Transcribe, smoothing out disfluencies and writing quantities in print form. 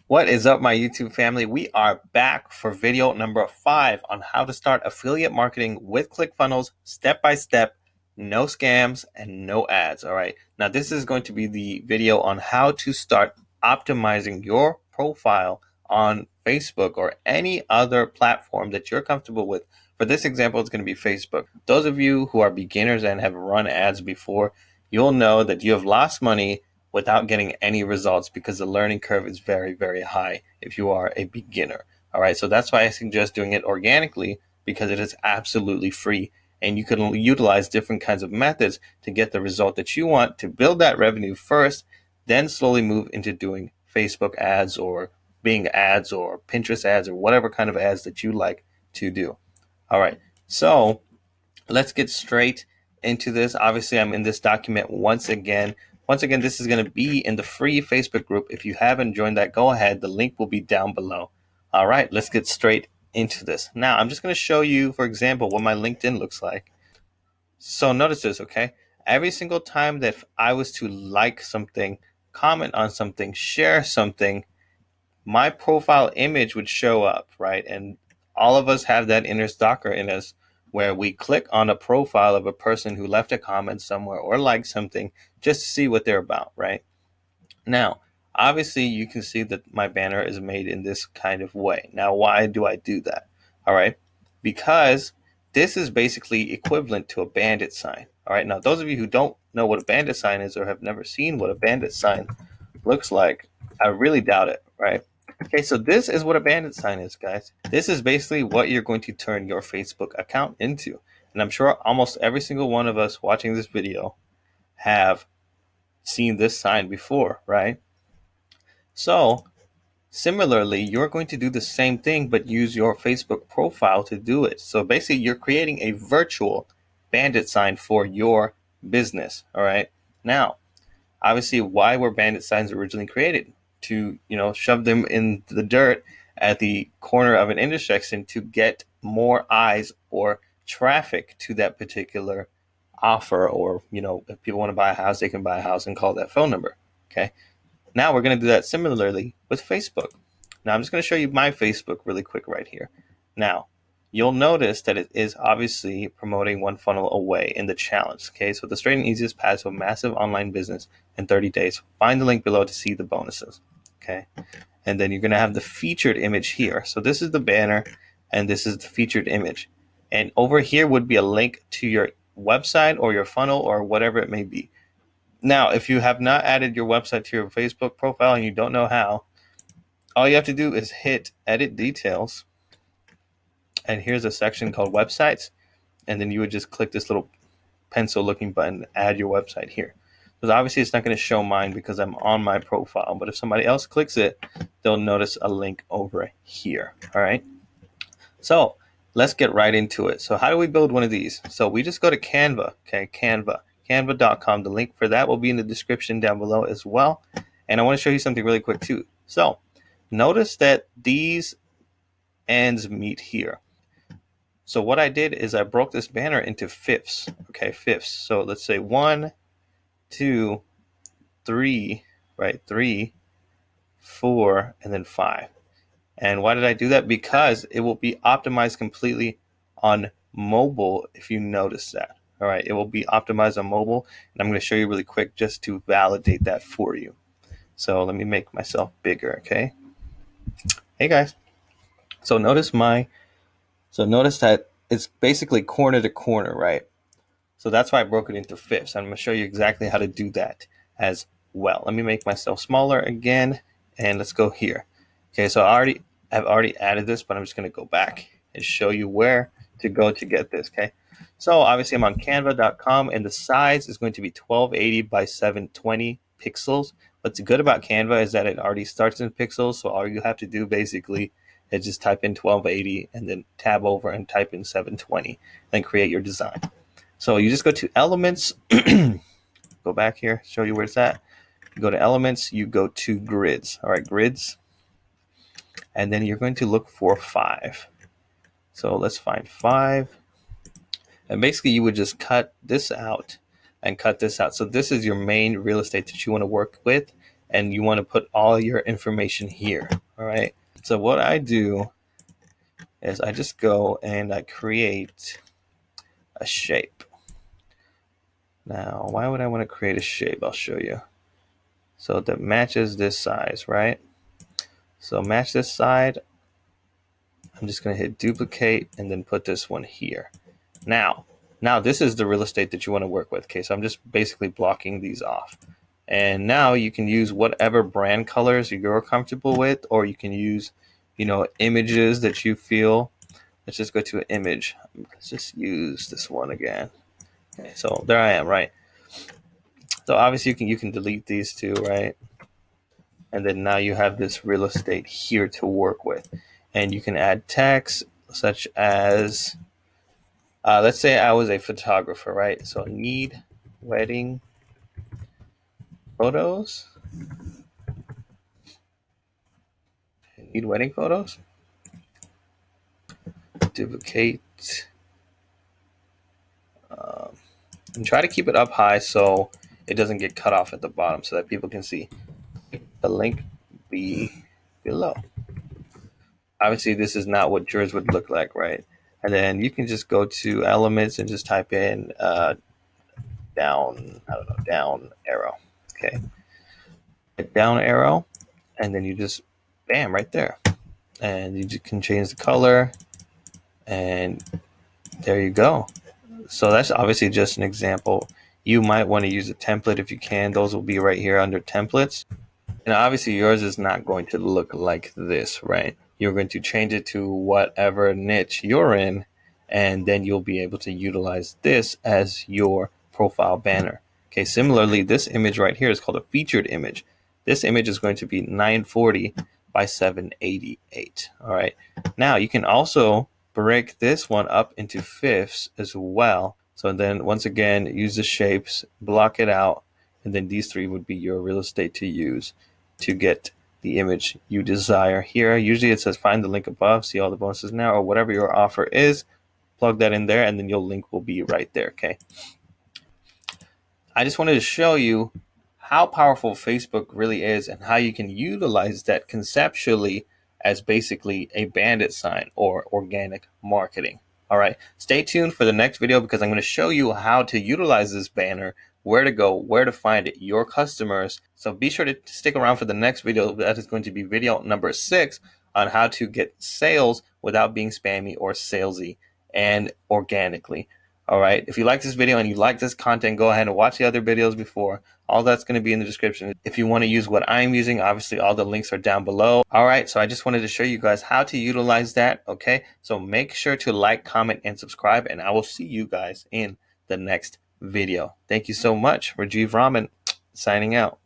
What is up, my YouTube family? We are back for video number 5 on how to start affiliate marketing with Clickfunnels step by step, no scams and no ads. All right. Now, this is going to be the video on how to start optimizing your profile on Facebook or any other platform that you're comfortable with. For this example, it's going to be Facebook. Those of you who are beginners and have run ads before, you'll know that you have lost money without getting any results because the learning curve is very, very high if you are a beginner. All right, so that's why I suggest doing it organically, because it is absolutely free and you can utilize different kinds of methods to get the result that you want, to build that revenue first, then slowly move into doing Facebook ads or Bing ads or Pinterest ads or whatever kind of ads that you like to do. All right, so let's get straight into this. Obviously, I'm in this document once again. This is going to be in the free Facebook group. If you haven't joined that, go ahead. The link will be down below. All right, let's get straight into this. Now, I'm just going to show you, for example, what my LinkedIn looks like. So notice this, okay? Every single time that I was to like something, comment on something, share something, my profile image would show up, right? And all of us have that inner stalker in us where we click on a profile of a person who left a comment somewhere or liked something just to see what they're about, right? Now, obviously, you can see that my banner is made in this kind of way. Now, why do I do that? All right, because this is basically equivalent to a bandit sign. All right, now those of you who don't know what a bandit sign is or have never seen what a bandit sign looks like, I really doubt it, right? Okay, so this is what a bandit sign is, guys. This is basically what you're going to turn your Facebook account into. And I'm sure almost every single one of us watching this video have seen this sign before, right? So similarly, you're going to do the same thing, but use your Facebook profile to do it. So basically, you're creating a virtual bandit sign for your business, all right? Now, obviously, why were bandit signs originally created? To, shove them in the dirt at the corner of an intersection to get more eyes or traffic to that particular offer, or, if people want to buy a house, they can buy a house and call that phone number, okay? Now we're going to do that similarly with Facebook. Now I'm just going to show you my Facebook really quick right here. Now, you'll notice that it is obviously promoting one funnel away in the challenge. Okay, so the straight and easiest path to a massive online business in 30 days. Find the link below to see the bonuses. Okay, and then you're going to have the featured image here. So this is the banner, and this is the featured image. And over here would be a link to your website or your funnel or whatever it may be. Now, if you have not added your website to your Facebook profile and you don't know how, all you have to do is hit Edit Details. And here's a section called Websites. And then you would just click this little pencil looking button, add your website here. Because obviously it's not going to show mine because I'm on my profile. But if somebody else clicks it, they'll notice a link over here. All right. So let's get right into it. So how do we build one of these? So we just go to Canva. Okay, Canva.com. The link for that will be in the description down below as well. And I want to show you something really quick too. So notice that these ends meet here. So what I did is I broke this banner into fifths. Okay, fifths. So let's say 1, 2, 3, right? 3, 4, and then 5. And why did I do that? Because it will be optimized completely on mobile, if you notice that. All right, it will be optimized on mobile. And I'm going to show you really quick just to validate that for you. So let me make myself bigger, okay? Hey guys. So notice that it's basically corner to corner, right? So that's why I broke it into fifths. I'm going to show you exactly how to do that as well. Let me make myself smaller again, and let's go here. Okay, so I've already added this, but I'm just going to go back and show you where to go to get this, okay? So obviously I'm on canva.com, and the size is going to be 1280 by 720 pixels. What's good about Canva is that it already starts in pixels, so all you have to do basically is just type in 1280 and then tab over and type in 720, then create your design. So you just go to Elements, go back here, show you where it's at. You go to Elements, you go to Grids. All right, Grids. And then you're going to look for 5. So let's find 5. And basically you would just cut this out and cut this out. So this is your main real estate that you want to work with. and you want to put all your information here. All right. So what I do is I just go and I create a shape. Now, why would I want to create a shape? I'll show you. So that matches this size, right? So match this side. I'm just going to hit duplicate and then put this one here. Now this is the real estate that you want to work with. Okay, so I'm just basically blocking these off. And now you can use whatever brand colors you're comfortable with, or you can use, images that you feel. Let's just go to an image. Let's just use this one again. Okay, so there I am, right? So obviously you can delete these two, right? And then now you have this real estate here to work with. And you can add text such as, let's say I was a photographer, right? So need wedding photos. Need wedding photos. Duplicate. And try to keep it up high so it doesn't get cut off at the bottom so that people can see. The link be below. Obviously, this is not what yours would look like, right? And then you can just go to elements and just type in down arrow. Okay. Hit down arrow, and then you just, bam, right there. And you can change the color, and there you go. So that's obviously just an example. You might want to use a template if you can. Those will be right here under templates. And obviously yours is not going to look like this, right? You're going to change it to whatever niche you're in, and then you'll be able to utilize this as your profile banner. Okay, similarly, this image right here is called a featured image. This image is going to be 940 by 788. All right. Now you can also break this one up into fifths as well. So then once again, use the shapes, block it out, and then these three would be your real estate to use to get the image you desire. Here, usually it says find the link above, see all the bonuses now, or whatever your offer is, plug that in there, and then your link will be right there, okay? I just wanted to show you how powerful Facebook really is and how you can utilize that conceptually as basically a bandit sign or organic marketing. All right, stay tuned for the next video because I'm going to show you how to utilize this banner, where to go, where to find it, your customers. So be sure to stick around for the next video. That is going to be video number 6 on how to get sales without being spammy or salesy and organically. All right. If you like this video and you like this content, go ahead and watch the other videos before. All that's going to be in the description. If you want to use what I'm using, obviously all the links are down below. All right. So I just wanted to show you guys how to utilize that. Okay. So make sure to like, comment, and subscribe, and I will see you guys in the next video. Thank you so much. Rajiv Raman signing out.